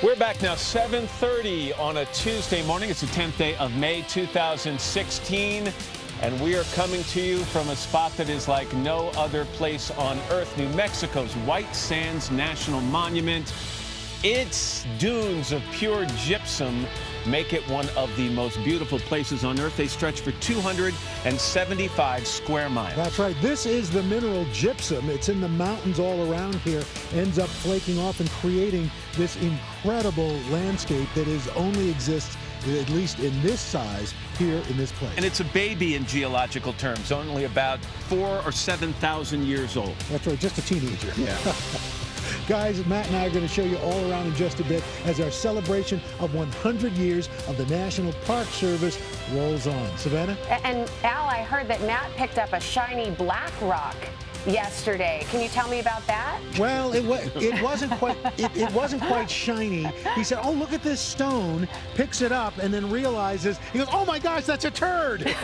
We're back now, 7:30 on a Tuesday morning. It's the 10th day of May 2016, and we are coming to you from a spot that is like no other place on earth, New Mexico's White Sands National Monument. Its dunes of pure gypsum make it one of the most beautiful places on earth. They stretch for 275 square miles. That's right. This is the mineral gypsum. It's in the mountains all around here, ends up flaking off and creating this incredible landscape that only exists, at least in this size, here in this place. And it's a baby in geological terms, only about 4,000 or 7,000 years old. That's right, just a teenager. Yeah. Guys, Matt and I are going to show you all around in just a bit as our celebration of 100 years of the National Park Service rolls on. Savannah? And Al, I heard that Matt picked up a shiny black rock yesterday. Can you tell me about that? Well, it wasn't quite shiny. He said, "Oh, look at this stone." Picks it up and then realizes, he goes, "Oh my gosh, that's a turd."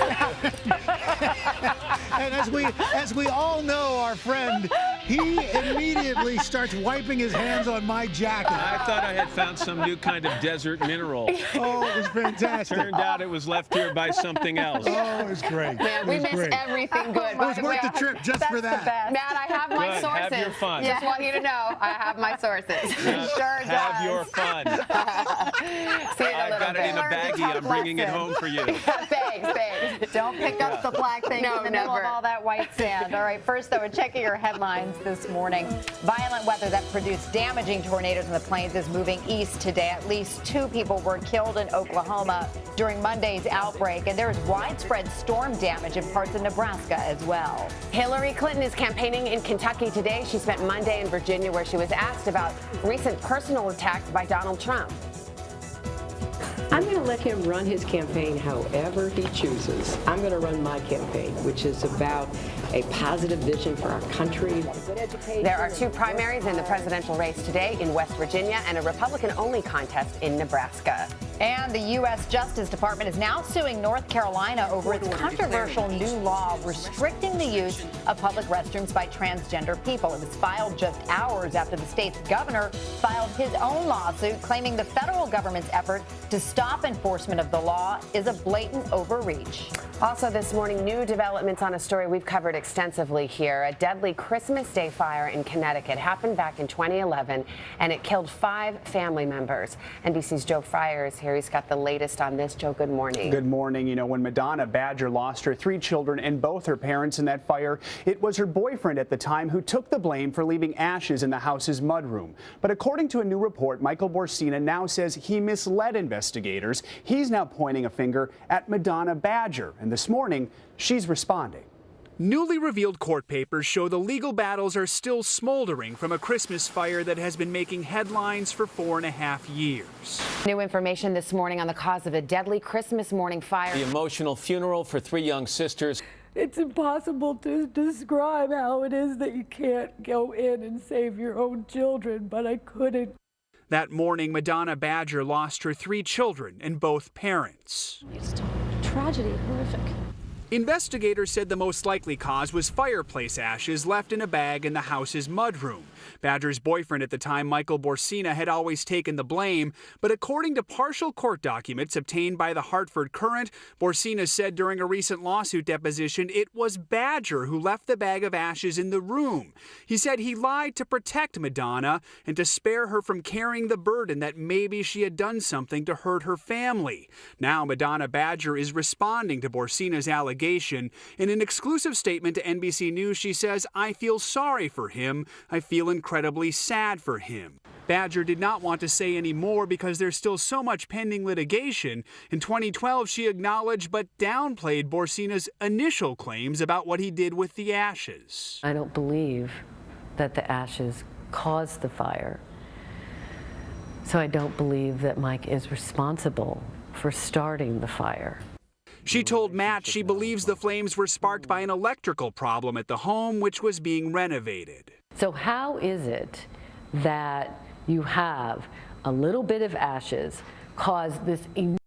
And as we all know, our friend, he immediately starts wiping his hands on my jacket. I thought I had found some new kind of desert mineral. Oh, it was fantastic. Turned out it was left here by something else. Oh, it was great. Man, we miss everything good. It was worth the trip just for that. Matt, I have my Good. sources. Have your fun. Just want you to know, I have my sources. Sure does. Have your fun. See you in a I've little got it bit. in a baggie. I'm bringing it home for you. Thanks. Don't pick up the black thing in the middle of all that white sand. All right, first, though, we're checking your headlines this morning. Violent weather that produced damaging tornadoes in the plains is moving east today. At least 2 people were killed in Oklahoma during Monday's outbreak, and there is widespread storm damage in parts of Nebraska as well. Hillary Clinton is campaigning in Kentucky today. She spent Monday in Virginia, where she was asked about recent personal attacks by Donald Trump. I'm going to let him run his campaign however he chooses. I'm going to run my campaign, which is about a positive vision for our country. There are 2 primaries in the presidential race today in West Virginia and a Republican-only contest in Nebraska. And the U.S. Justice Department is now suing North Carolina over its controversial new law restricting the use of public restrooms by transgender people. It was filed just hours after the state's governor filed his own lawsuit claiming the federal government's effort to stop enforcement of the law is a blatant overreach. Also this morning, new developments on a story we've covered extensively here. A deadly Christmas Day fire in Connecticut happened back in 2011, and it killed 5 family members. NBC's Joe Fryer is here. He's got the latest on this. Joe, good morning. Good morning. You know, when Madonna Badger lost her 3 children and both her parents in that fire, it was her boyfriend at the time who took the blame for leaving ashes in the house's mudroom. But according to a new report, Michael Borsina now says he misled investigators. He's now pointing a finger at Madonna Badger. And this morning, she's responding. Newly revealed court papers show the legal battles are still smoldering from a Christmas fire that has been making headlines for 4.5 years. New information this morning on the cause of a deadly Christmas morning fire. The emotional funeral for 3 young sisters. It's impossible to describe how it is that you can't go in and save your own children, but I couldn't. That morning, Madonna Badger lost her 3 children and both parents. It's tragedy, horrific. Investigators said the most likely cause was fireplace ashes left in a bag in the house's mudroom. Badger's boyfriend at the time, Michael Borsina, had always taken the blame, but according to partial court documents obtained by the Hartford Courant, Borsina said during a recent lawsuit deposition it was Badger who left the bag of ashes in the room. He said he lied to protect Madonna and to spare her from carrying the burden that maybe she had done something to hurt her family. Now Madonna Badger is responding to Borsina's allegation. In an exclusive statement to NBC News, she says, "I feel sorry for him. I feel incredibly sad for him." Badger did not want to say any more because there's still so much pending litigation. In 2012, she acknowledged but downplayed Borsina's initial claims about what he did with the ashes. I don't believe that the ashes caused the fire. So I don't believe that Mike is responsible for starting the fire. She told Matt she believes the flames were sparked by an electrical problem at the home, which was being renovated. So how is it that you have a little bit of ashes cause this enormous